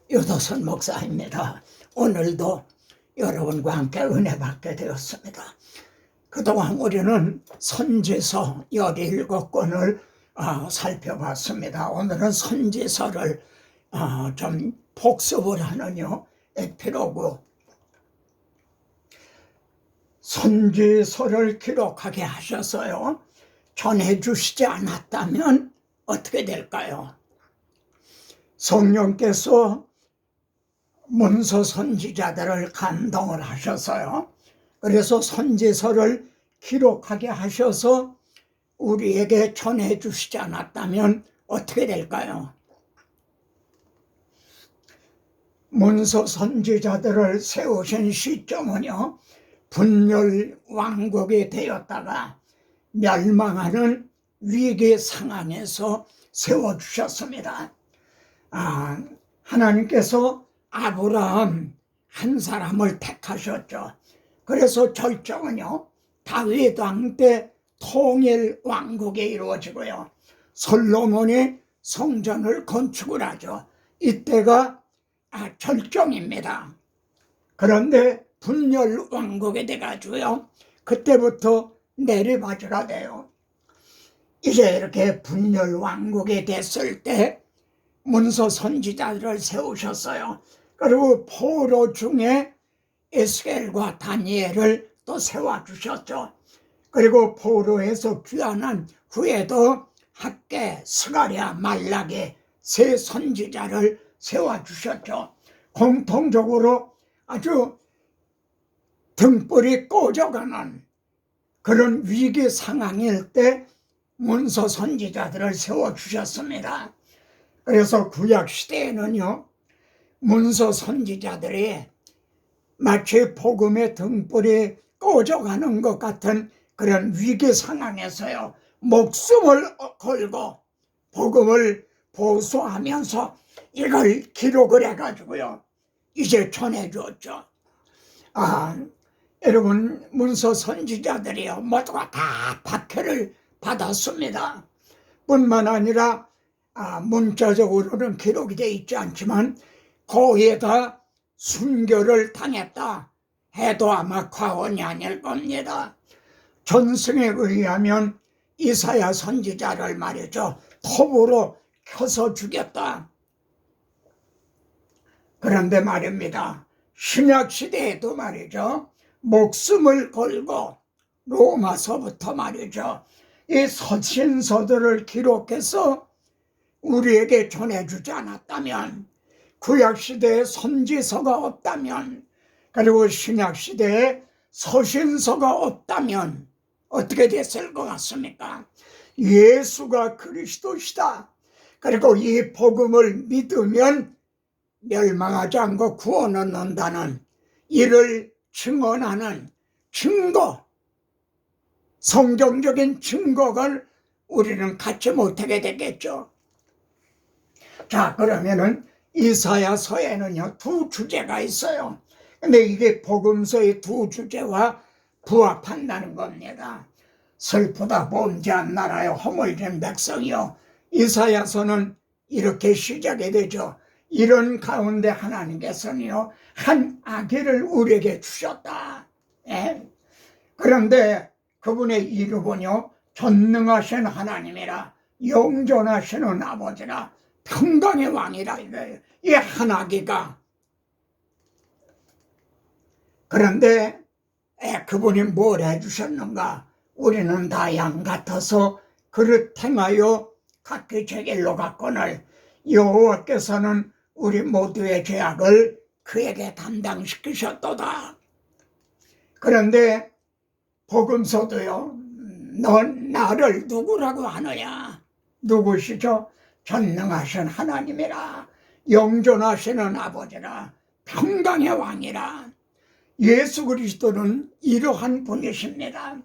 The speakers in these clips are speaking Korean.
유도선 목사입니다. 오늘도 여러분과 함께 은혜 받게 되었습니다. 그동안 우리는 선지서 17권을 살펴봤습니다. 오늘은 선지서를 좀 복습을 하는 에피로그 선지서를 기록하게 하셔서요 전해주시지 않았다면 어떻게 될까요? 성령께서 문서 선지자들을 감동을 하셔서요 그래서 선지서를 기록하게 하셔서 우리에게 전해주시지 않았다면 어떻게 될까요? 문서 선지자들을 세우신 시점은요 분열 왕국이 되었다가 멸망하는 위기 상황에서 세워주셨습니다. 하나님께서 아브라함 한 사람을 택하셨죠. 그래서 결정은요 다윗 왕 때 통일 왕국이 이루어지고요 솔로몬이 성전을 건축을 하죠. 이때가 절정입니다. 그런데 분열 왕국이 돼가지고요 그때부터 내리바지가 돼요. 이제 이렇게 분열 왕국이 됐을 때 문서 선지자들을 세우셨어요. 그리고 포로 중에 에스겔과 다니엘을 또 세워주셨죠. 그리고 포로에서 귀환한 후에도 학개, 스가랴, 말라기 세 선지자를 세워주셨죠. 공통적으로 아주 등불이 꺼져가는 그런 위기 상황일 때 문서 선지자들을 세워주셨습니다. 그래서 구약시대에는요 문서 선지자들이 마치 복음의 등불이 꺼져가는 것 같은 그런 위기 상황에서요 목숨을 걸고 복음을 보수하면서 이걸 기록을 해가지고요 이제 전해줬죠. 여러분 문서 선지자들이요 모두가 다 박해를 받았습니다. 뿐만 아니라 문자적으로는 기록이 되어 있지 않지만 거의 다 순교를 당했다 해도 아마 과언이 아닐 겁니다. 전승에 의하면 이사야 선지자를 말이죠 톱으로 켜서 죽였다. 그런데 말입니다 신약시대에도 말이죠 목숨을 걸고 로마서부터 말이죠 이 서신서들을 기록해서 우리에게 전해주지 않았다면 구약시대에 선지서가 없다면 그리고 신약시대에 서신서가 없다면 어떻게 됐을 것 같습니까? 예수가 그리스도시다. 그리고 이 복음을 믿으면 멸망하지 않고 구원을 얻는다는 이를 증언하는 증거, 성경적인 증거를 우리는 갖지 못하게 되겠죠. 자, 그러면은 이사야서에는요 두 주제가 있어요. 근데 이게 복음서의 두 주제와 부합한다는 겁니다. 슬프다 범죄한 나라여 허물된 백성이요. 이사야서는 이렇게 시작이 되죠. 이런 가운데 하나님께서는요 한 아기를 우리에게 주셨다. 그런데 그분의 이름은요 전능하신 하나님이라 영존하시는 아버지라 평강의 왕이라 이거예요. 이 한 아기가. 그런데 그분이 뭘 해주셨는가? 우리는 다 양 같아서 그릇 행하여 각기 제 길로 갔거늘 여호와께서는 우리 모두의 죄악을 그에게 담당시키셨도다. 그런데 복음서도요 넌 나를 누구라고 하느냐? 누구시죠? 전능하신 하나님이라 영존하시는 아버지라 평강의 왕이라. 예수 그리스도는 이러한 분이십니다.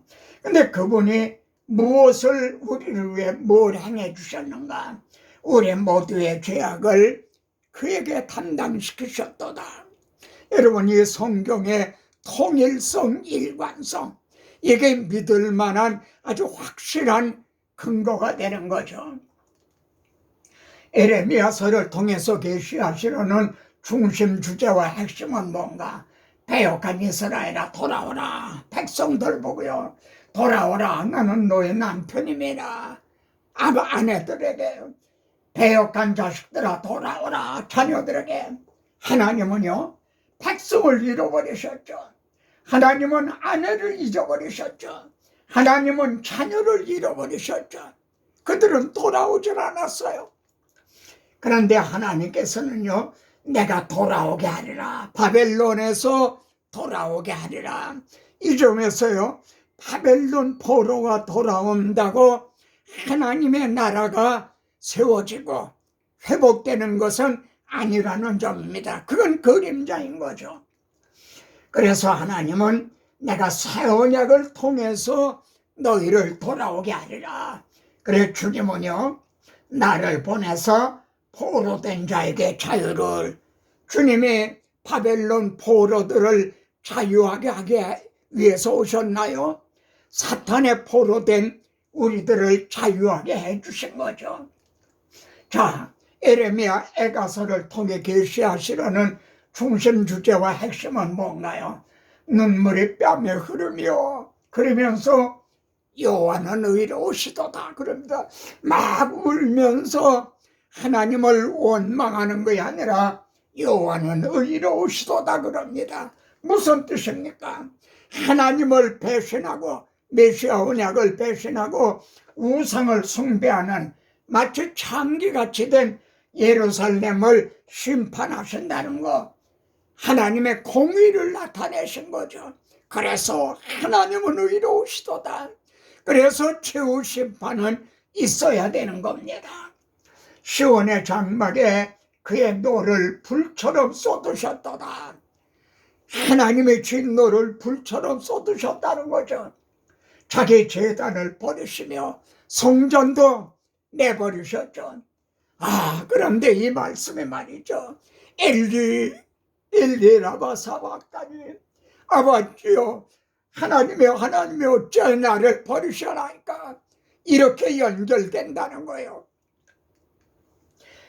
근데 그분이 무엇을 우리를 위해 뭘 행해 주셨는가? 우리 모두의 죄악을 그에게 담당시키셨도다. 여러분 이 성경의 통일성, 일관성 이게 믿을 만한 아주 확실한 근거가 되는 거죠. 에레미야서를 통해서 계시하시려는 중심 주제와 핵심은 뭔가? 배역한 이스라엘아 돌아오라. 백성들 보고요. 돌아오라. 나는 너의 남편임이라. 아내들에게, 배역한 자식들아 돌아오라. 자녀들에게. 하나님은요, 백성을 잃어버리셨죠. 하나님은 아내를 잊어버리셨죠. 하나님은 자녀를 잃어버리셨죠. 그들은 돌아오질 않았어요. 그런데 하나님께서는요, 내가 돌아오게 하리라. 바벨론에서 돌아오게 하리라. 이 점에서요, 바벨론 포로가 돌아온다고 하나님의 나라가 세워지고 회복되는 것은 아니라는 점입니다. 그건 그림자인 거죠. 그래서 하나님은 내가 새 언약을 통해서 너희를 돌아오게 하리라. 그래 주님은요, 나를 보내서 포로된 자에게 자유를, 주님이 바벨론 포로들을 자유하게 하기 위해서 오셨나요? 사탄의 포로된 우리들을 자유하게 해주신 거죠. 자, 에레미야 에가서를 통해 계시하시려는 중심 주제와 핵심은 뭔가요? 눈물이 뺨에 흐르며, 그러면서 여호와는 의로우시도다 그럽니다. 막 울면서 하나님을 원망하는 것이 아니라 여호와는 의로우시도다 그럽니다. 무슨 뜻입니까? 하나님을 배신하고 메시아 언약을 배신하고 우상을 숭배하는 마치 창기같이 된 예루살렘을 심판하신다는 거, 하나님의 공의를 나타내신 거죠. 그래서 하나님은 의로우시도다. 그래서 최후 심판은 있어야 되는 겁니다. 시온의 장막에 그의 노를 불처럼 쏟으셨도다. 하나님의 진노를 불처럼 쏟으셨다는 거죠. 자기 제단을 버리시며 성전도 내버리셨죠. 그런데 이 말씀이 말이죠. 엘리 라마 사박다니, 아버지요, 하나님이여 어찌 나를 버리시나이까? 이렇게 연결된다는 거예요.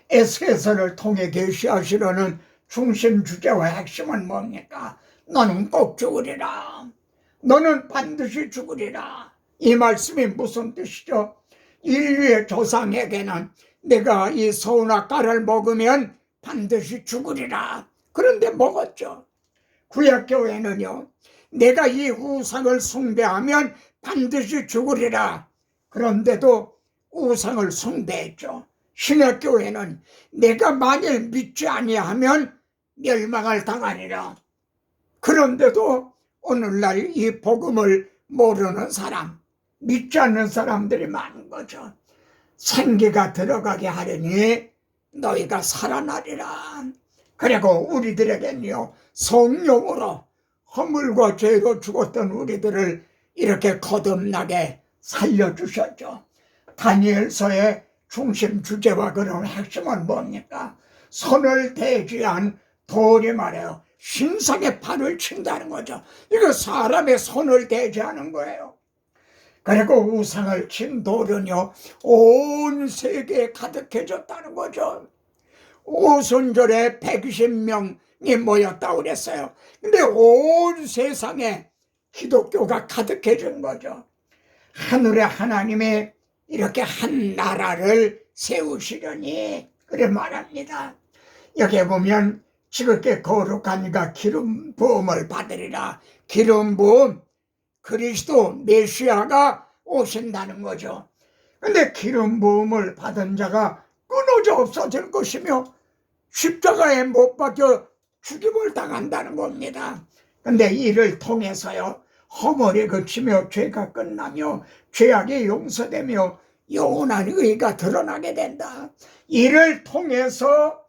에스겔서를 통해 계시하시려는 중심 주제와 핵심은 뭡니까? 너는 꼭 죽으리라. 너는 반드시 죽으리라. 이 말씀이 무슨 뜻이죠? 인류의 조상에게는 내가 이 서운악과를 먹으면 반드시 죽으리라. 그런데 먹었죠. 구약교회는요, 내가 이 우상을 숭배하면 반드시 죽으리라. 그런데도 우상을 숭배했죠. 신약교회는 내가 만일 믿지 아니하면 멸망을 당하리라. 그런데도 오늘날 이 복음을 모르는 사람, 믿지 않는 사람들이 많은 거죠. 생기가 들어가게 하려니 너희가 살아나리라. 그리고 우리들에게는요, 성령으로 허물과 죄로 죽었던 우리들을 이렇게 거듭나게 살려주셨죠. 다니엘서의 중심 주제와 그런 핵심은 뭡니까? 손을 대지한 돌이 말해요. 신상의 팔을 친다는 거죠. 이거 사람의 손을 대지하는 거예요. 그리고 우상을 친 돌은요, 온 세계에 가득해졌다는 거죠. 오순절에 120명이 모였다고 그랬어요. 근데 온 세상에 기독교가 가득해진 거죠. 하늘에 하나님이 이렇게 한 나라를 세우시려니 그래 말합니다. 여기에 보면 지극히 거룩한 이가 기름 부음을 받으리라. 기름 부음, 그리스도 메시아가 오신다는 거죠. 근데 기름 부음을 받은 자가 끊어져 없어질 것이며 십자가에 못 박혀 죽임을 당한다는 겁니다. 근데 이를 통해서요, 허물이 그치며 죄가 끝나며 죄악이 용서되며 영원한 의가 드러나게 된다. 이를 통해서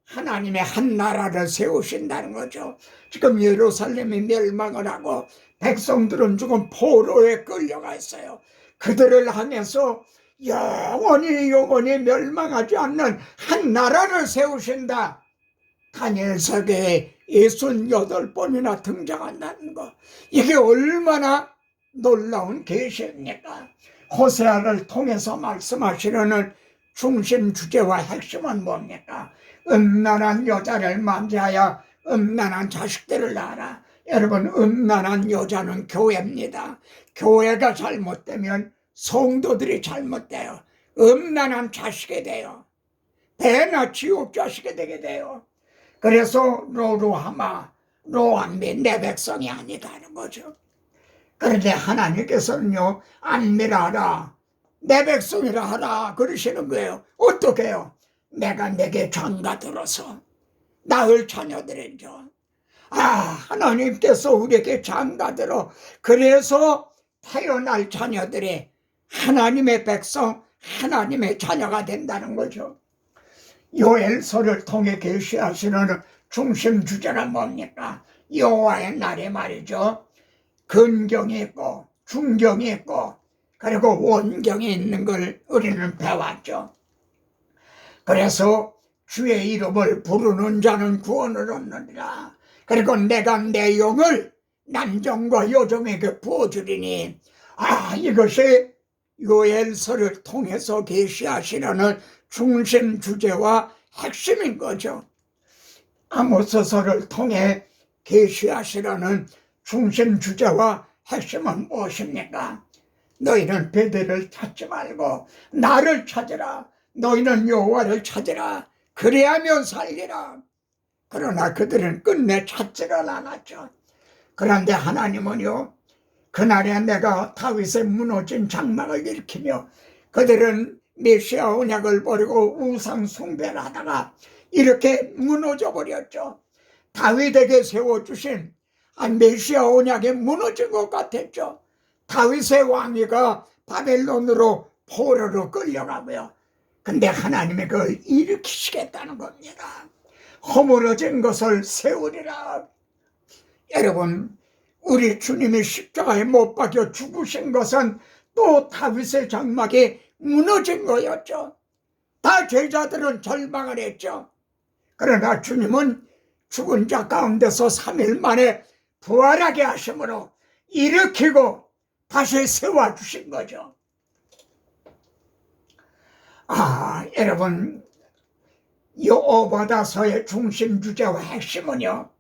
하나님의 한 나라를 세우신다는 거죠. 지금 예루살렘이 멸망을 하고 백성들은 지금 포로에 끌려가 있어요. 그들을 향해서 영원히 멸망하지 않는 한 나라를 세우신다. 다니엘서에 68번이나 등장한다는 거, 이게 얼마나 놀라운 계시입니까? 호세아를 통해서 말씀하시려는 중심 주제와 핵심은 뭡니까? 음란한 여자를 맞이하여 음란한 자식들을 낳아라. 여러분, 음란한 여자는 교회입니다. 교회가 잘못되면 성도들이 잘못돼요. 음란한 자식이 돼요. 배나 지옥 자식이 되게 돼요. 그래서 로루하마, 로암비 내 백성이 아니다는 거죠. 그런데 하나님께서는요, 안미라하라, 내 백성이라 하라 그러시는 거예요. 어떻게 해요? 내가 내게 장가들어서 낳을 자녀들을 줘. 하나님께서 우리에게 장가들어 그래서 태어날 자녀들이 하나님의 백성, 하나님의 자녀가 된다는 거죠. 요엘서를 통해 계시하시는 중심 주제는 뭡니까? 여호와의 날에 말이죠. 근경이 있고 중경이 있고 그리고 원경이 있는 걸 우리는 배웠죠. 그래서 주의 이름을 부르는 자는 구원을 얻느니라. 그리고 내가 내 영을 남정과 여종에게 부어주리니. 이것이 요엘서를 통해서 계시하시려는 중심 주제와 핵심인 거죠. 아모스서를 통해 계시하시려는 중심 주제와 핵심은 무엇입니까? 너희는 베델을 찾지 말고 나를 찾으라. 너희는 여호와를 찾으라. 그래야면 살리라. 그러나 그들은 끝내 찾지를 않았죠. 그런데 하나님은요, 그날에 내가 다윗의 무너진 장막을 일으키며 그들은 메시아 언약을 버리고 우상 숭배를 하다가 이렇게 무너져 버렸죠. 다윗에게 세워주신 메시아 언약이 무너진 것 같았죠. 다윗의 왕위가 바벨론으로 포로로 끌려가고요. 근데 하나님이 그걸 일으키시겠다는 겁니다. 허물어진 것을 세우리라. 여러분, 우리 주님이 십자가에 못 박혀 죽으신 것은 또 다윗의 장막이 무너진 거였죠. 다 제자들은 절망을 했죠. 그러나 주님은 죽은 자 가운데서 3일 만에 부활하게 하심으로 일으키고 다시 세워주신 거죠. 여러분, 여호바다서의 중심 주제와 핵심은요,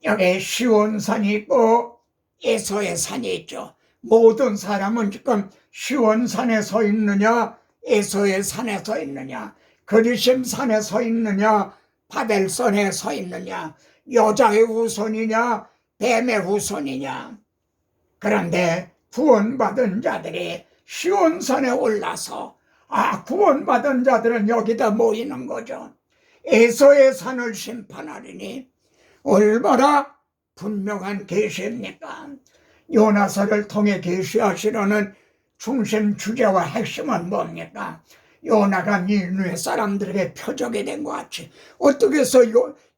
여기 시온산이 있고 에서의 산이 있죠. 모든 사람은 지금 시온산에 서 있느냐, 에서의 산에 서 있느냐, 그리심산에 서 있느냐, 바벨산에 서 있느냐, 여자의 후손이냐, 뱀의 후손이냐. 그런데 구원받은 자들이 시온산에 올라서 구원받은 자들은 여기다 모이는 거죠. 에서의 산을 심판하리니 얼마나 분명한 계시입니까? 요나서를 통해 계시하시려는 중심 주제와 핵심은 뭡니까? 요나가 니느웨 사람들에게 표적이 된 것 같이 어떻게 해서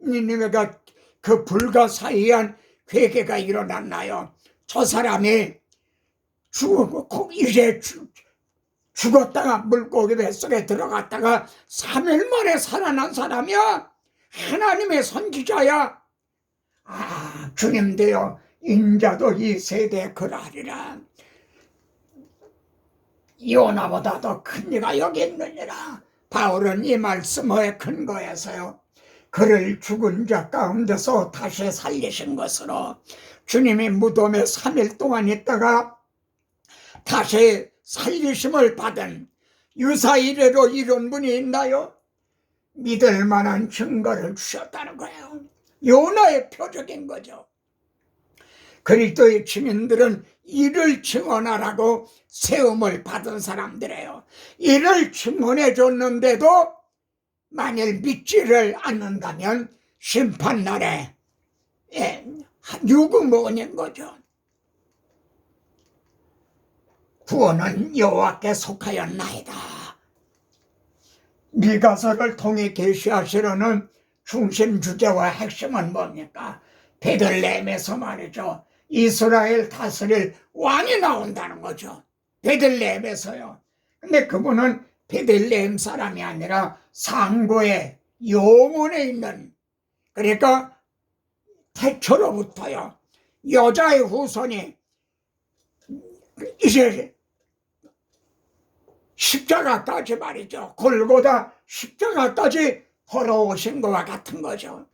니느웨가 그 불가사의한 회개가 일어났나요? 저 사람이 이제 죽었다가 물고기 뱃속에 들어갔다가 3일 만에 살아난 사람이야. 하나님의 선지자야. 주님도요, 인자도 이 세대에 그러하리라. 요나보다 더 큰 이가 여기 있느니라. 바울은 이 말씀에 근거해서요, 그를 죽은 자 가운데서 다시 살리신 것으로 주님이 무덤에 3일 동안 있다가 다시 살리심을 받은 유사 이래로 이런 분이 있나요? 믿을 만한 증거를 주셨다는 거예요. 요나의 표적인 거죠. 그리스도의 증인들은 이를 증언하라고 세움을 받은 사람들이에요. 이를 증언해 줬는데도 만일 믿지를 않는다면 심판날에 유구무원인 거죠. 구원은 여호와께 속하였나이다. 미가서를 통해 계시하시려는 중심 주제와 핵심은 뭡니까? 베들레헴에서 말이죠, 이스라엘 다스릴 왕이 나온다는 거죠. 베들레헴에서요. 근데 그분은 베들레헴 사람이 아니라 상고의 요문에 있는, 그러니까 태초로부터요, 여자의 후손이 이제 십자가까지 말이죠. 골고다 십자가까지 걸어오신 것과 같은 거죠.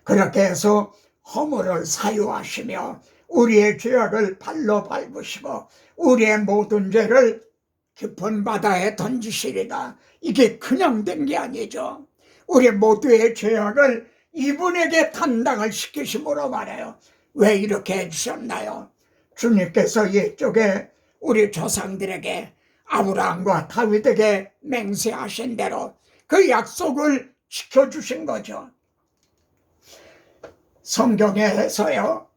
그렇게 해서 허물을 사유하시며 우리의 죄악을 발로 밟으시고 우리의 모든 죄를 깊은 바다에 던지시리다. 이게 그냥 된 게 아니죠. 우리 모두의 죄악을 이분에게 담당을 시키심으로 말해요. 왜 이렇게 해주셨나요? 주님께서 이쪽에 우리 조상들에게 아브라함과 다윗에게 맹세하신 대로 그 약속을 지켜주신 거죠. 성경에서요,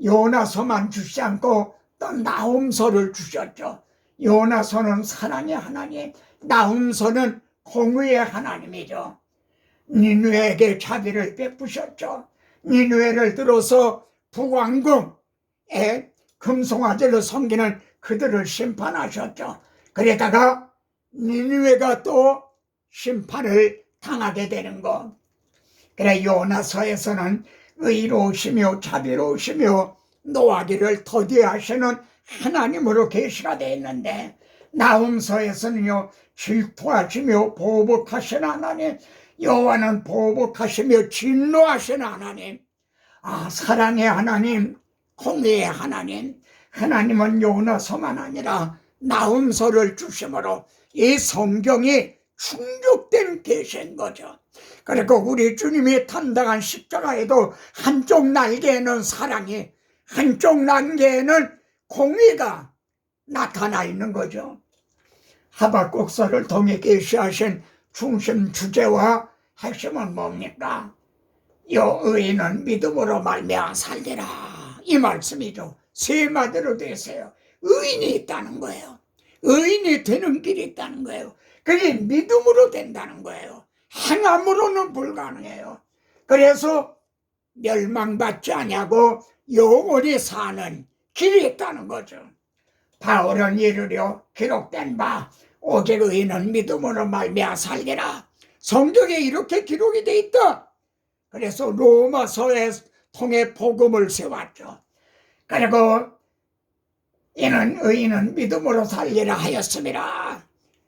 요나서만 주시지 않고 또 나훔서를 주셨죠. 요나서는 사랑의 하나님, 나훔서는 공의의 하나님이죠. 니느웨에게 자비를 베푸셨죠. 니느웨를 들어서 북왕궁에 금송아지를 섬기는 그들을 심판하셨죠. 그러다가 니느웨가 또 심판을 당하게 되는 거. 그래, 요나서에서는 의로우시며 자비로우시며 노하기를 더디하시는 하나님으로 계시가 되어 있는데, 나훔서에서는요, 질투하시며 보복하시는 하나님, 여호와는 보복하시며 진노하시는 하나님, 사랑의 하나님, 공의의 하나님, 하나님은 요나서만 아니라 나훔서를 주심으로 이 성경이 충족된 계시인 거죠. 그리고 우리 주님이 담당한 십자가에도 한쪽 날개에는 사랑이, 한쪽 날개에는 공의가 나타나 있는 거죠. 하박국서를 통해 계시하신 중심 주제와 핵심은 뭡니까? 의인은 믿음으로 말미암아 살리라, 이 말씀이죠. 세 마디로 되세요. 의인이 있다는 거예요. 의인이 되는 길이 있다는 거예요. 그게 믿음으로 된다는 거예요. 행함으로는 불가능해요. 그래서 멸망받지 아니하고 영원히 사는 길이 있다는 거죠. 바울은 이르려 기록된 바 오직 의인은 믿음으로 말미암아 살리라. 성경에 이렇게 기록이 돼 있다. 그래서 로마서에 통해 복음을 세웠죠. 그리고 이는 의인은 믿음으로 살리라 하였습니다.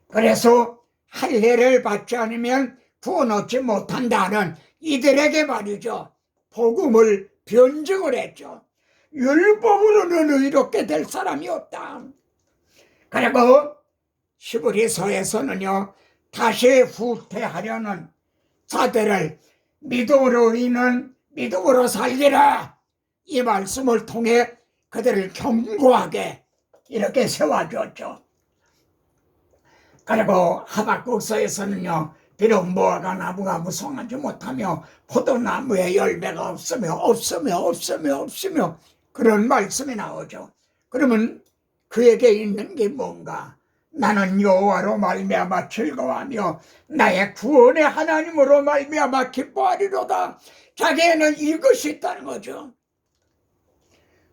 그래서 할례를 받지 않으면 구원 얻지 못한다는 이들에게 말이죠, 복음을 변증을 했죠. 율법으로는 의롭게 될 사람이 없다. 그리고 히브리서에서는요, 다시 후퇴하려는 자들을 믿음으로 의인은 믿음으로 살리라, 이 말씀을 통해 그들을 견고하게 이렇게 세워줬죠. 그리고 하박국서에서는요, 비록 무화과 나무가 무성하지 못하며 포도나무에 열매가 없으며 그런 말씀이 나오죠. 그러면 그에게 있는 게 뭔가? 나는 여호와로 말미암아 즐거워하며 나의 구원의 하나님으로 말미암아 기뻐하리로다. 자기에는 이것이 있다는 거죠.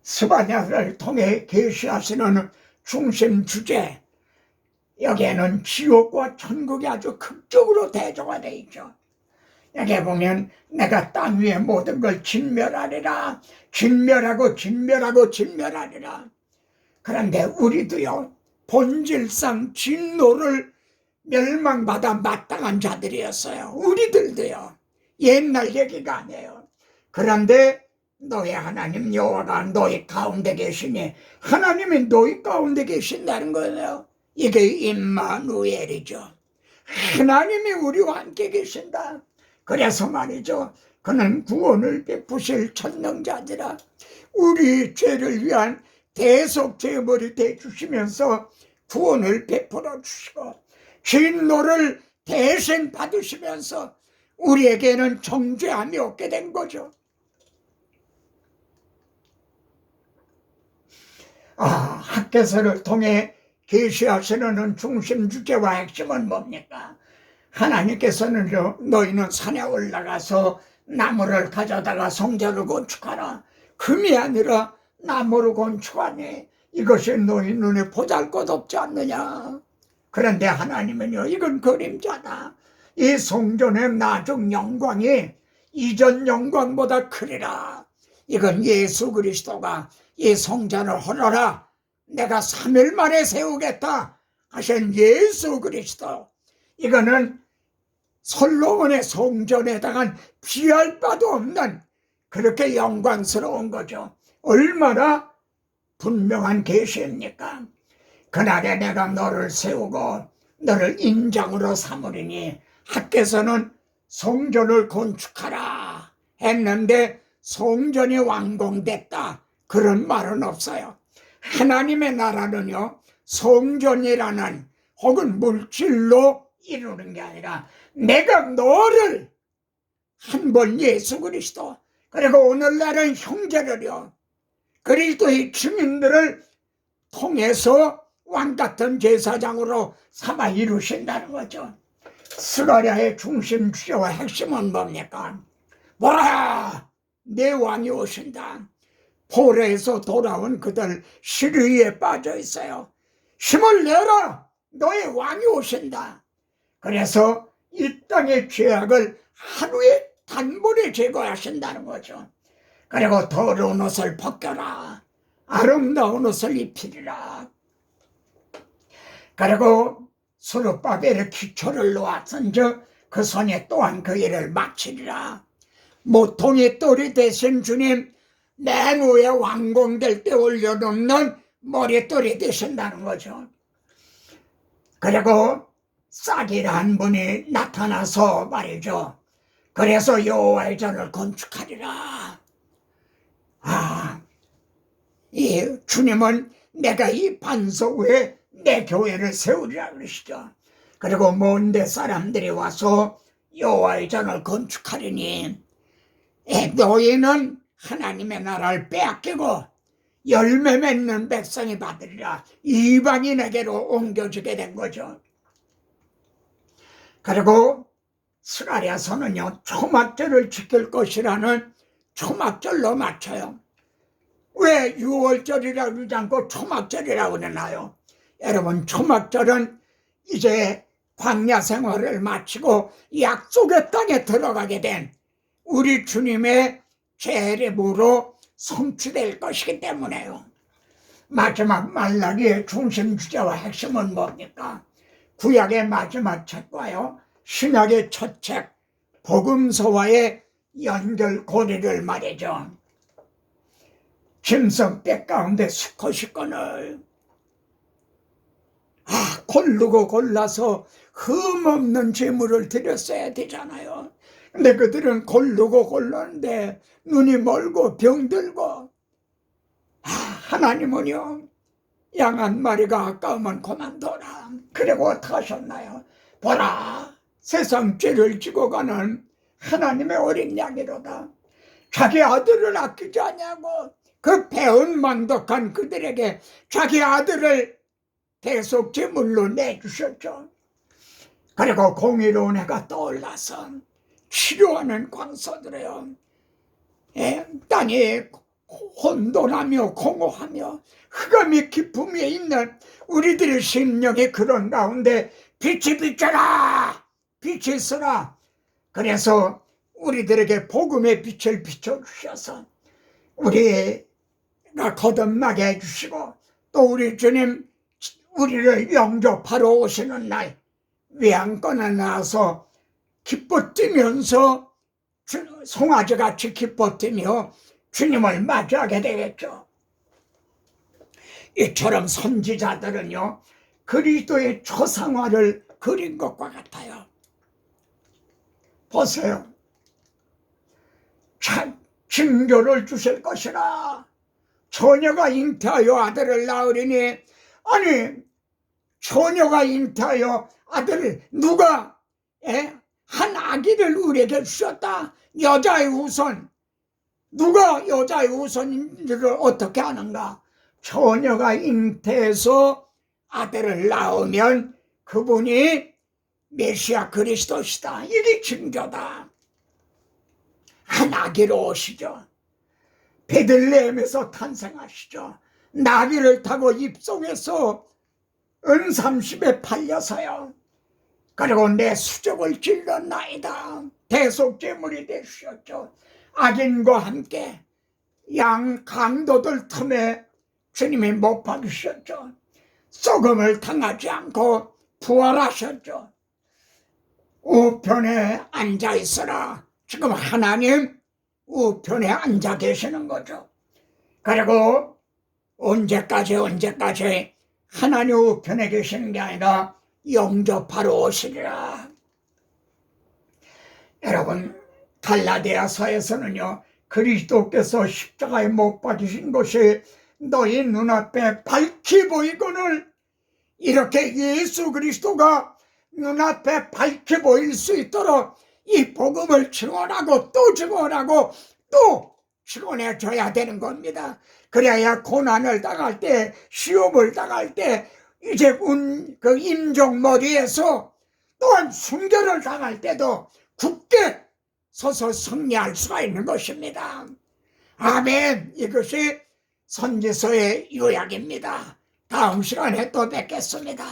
스바냐를 통해 계시하시는 중심 주제, 여기에는 지옥과 천국이 아주 극적으로 대조가 되어 있죠. 여기 보면 내가 땅 위의 모든 걸 진멸하리라, 진멸하리라. 그런데 우리도요, 본질상 진노를 멸망받아 마땅한 자들이었어요. 우리들도요. 옛날 얘기가 아니에요. 그런데 너의 하나님 여호와가 너희 가운데 계시니, 하나님이 너희 가운데 계신다는 거예요. 이게 임마누엘이죠. 하나님이 우리와 함께 계신다. 그래서 말이죠, 그는 구원을 베푸실 전능자지라. 우리 죄를 위한 대속 제물이 되주시면서 구원을 베풀어 주시고 진노를 대신 받으시면서 우리에게는 정죄함이 없게 된 거죠. 학개서를 통해 계시하시는 중심 주제와 핵심은 뭡니까? 하나님께서는 너희는 산에 올라가서 나무를 가져다가 성전을 건축하라. 금이 아니라 나무를 건축하니 이것이 너희 눈에 보잘것없지 않느냐. 그런데 하나님은요, 이건 그림자다. 이 성전의 나중 영광이 이전 영광보다 크리라. 이건 예수 그리스도가 이 성전을 헐어라, 내가 3일 만에 세우겠다 하신 예수 그리스도, 이거는 솔로몬의 성전에다가 비할 바도 없는 그렇게 영광스러운 거죠. 얼마나 분명한 계시입니까? 그날에 내가 너를 세우고 너를 인장으로 삼으리니, 하께서는 성전을 건축하라 했는데 성전이 완공됐다 그런 말은 없어요. 하나님의 나라는요, 성전이라는 혹은 물질로 이루는 게 아니라 내가 너를 한 번 예수 그리스도, 그리고 오늘날은 형제를요, 그리스도의 증인들을 통해서 왕같은 제사장으로 삼아 이루신다는 거죠. 스가랴의 중심 주제와 핵심은 뭡니까? 보라, 내 왕이 오신다. 포로에서 돌아온 그들 시리에 빠져 있어요. 힘을 내라, 너의 왕이 오신다. 그래서 이 땅의 죄악을 하루에 단번에 제거하신다는 거죠. 그리고 더러운 옷을 벗겨라, 아름다운 옷을 입히리라. 그리고 스룹바벨의 기초를 놓았은즉 그 손에 또한 그 일을 마치리라. 모통의 똘이 되신 주님, 맨 위에 완공될 때 올려놓는 머릿돌이 되신다는 거죠. 그리고 싹이라는 분이 나타나서 말이죠. 그래서 여호와의 전을 건축하리라. 이 주님은 내가 이 반석 위에 내 교회를 세우리라 그러시죠. 그리고 먼데 사람들이 와서 여호와의 전을 건축하리니, 너희는 하나님의 나라를 빼앗기고 열매 맺는 백성이 받으리라. 이방인에게로 옮겨지게 된 거죠. 그리고 스가랴서는요, 초막절을 지킬 것이라는 초막절로 맞춰요. 왜 6월절이라고 그러지 않고 초막절이라고 그러나요? 여러분, 초막절은 이제 광야 생활을 마치고 약속의 땅에 들어가게 된 우리 주님의 재림으로 성취될 것이기 때문에요. 마지막 말라기의 중심 주제와 핵심은 뭡니까? 구약의 마지막 책과요, 신약의 첫 책 복음서와의 연결고리를 말이죠. 짐승 가운데 수컷이건을 고르고 골라서 흠없는 제물을 드렸어야 되잖아요. 근데 그들은 고르고 골랐는데 눈이 멀고 병들고, 하나님은요, 양 한 마리가 아까우면 그만둬라. 그리고 어떻게 하셨나요? 보라, 세상 죄를 지고 가는 하나님의 어린 양이로다. 자기 아들을 아끼지 않냐고 그 배은 망덕한 그들에게 자기 아들을 대속 제물로 내주셨죠. 그리고 공의로운 해가 떠올라서 치료하는 광서들이요, 땅이 혼돈하며 공허하며 흑암의 깊음에 있는 우리들의 심령이 그런 가운데 빛이 비쳐라, 빛이 있어라. 그래서 우리들에게 복음의 빛을 비춰주셔서 우리가 거듭나게 해주시고, 또 우리 주님 우리를 영접하러 오시는 날 외양간에 나와서 기뻐 뛰면서 송아지같이 기뻐 뛰며 주님을 맞이하게 되겠죠. 이처럼 선지자들은요, 그리스도의 초상화를 그린 것과 같아요. 보세요. 참 징조를 주실 것이라. 처녀가 잉태하여 아들을 낳으리니, 아니, 처녀가 잉태하여 아들을 누가 한 아기를 우리에게 주셨다. 여자의 후손. 누가 여자의 후손인지를 어떻게 아는가? 처녀가 잉태해서 아들을 낳으면 그분이 메시아 그리스도시다. 이게 징조다. 한 아기로 오시죠. 베들레헴에서 탄생하시죠. 나귀를 타고 입속에서 은삼십에 팔려서요. 그리고 내 수족을 질렀나이다. 대속제물이 되주셨죠. 악인과 함께 양 강도들 틈에 주님이 못 박으셨죠. 썩음을 당하지 않고 부활하셨죠. 우편에 앉아 있으라. 지금 하나님 우편에 앉아 계시는 거죠. 그리고 언제까지 하나님 우편에 계시는 게 아니라 영접하러 오시리라. 여러분, 갈라디아서에서는요, 그리스도께서 십자가에 못 박히신 것이 너희 눈앞에 밝히 보이거늘, 이렇게 예수 그리스도가 눈앞에 밝히 보일 수 있도록 이 복음을 증언하고 또 증언하고 또 증언해 줘야 되는 겁니다. 그래야 고난을 당할 때, 시험을 당할 때, 이제 그 임종머리에서 또한 순교를 당할 때도 굳게 서서 승리할 수가 있는 것입니다. 아멘. 이것이 선지서의 요약입니다. 다음 시간에 또 뵙겠습니다.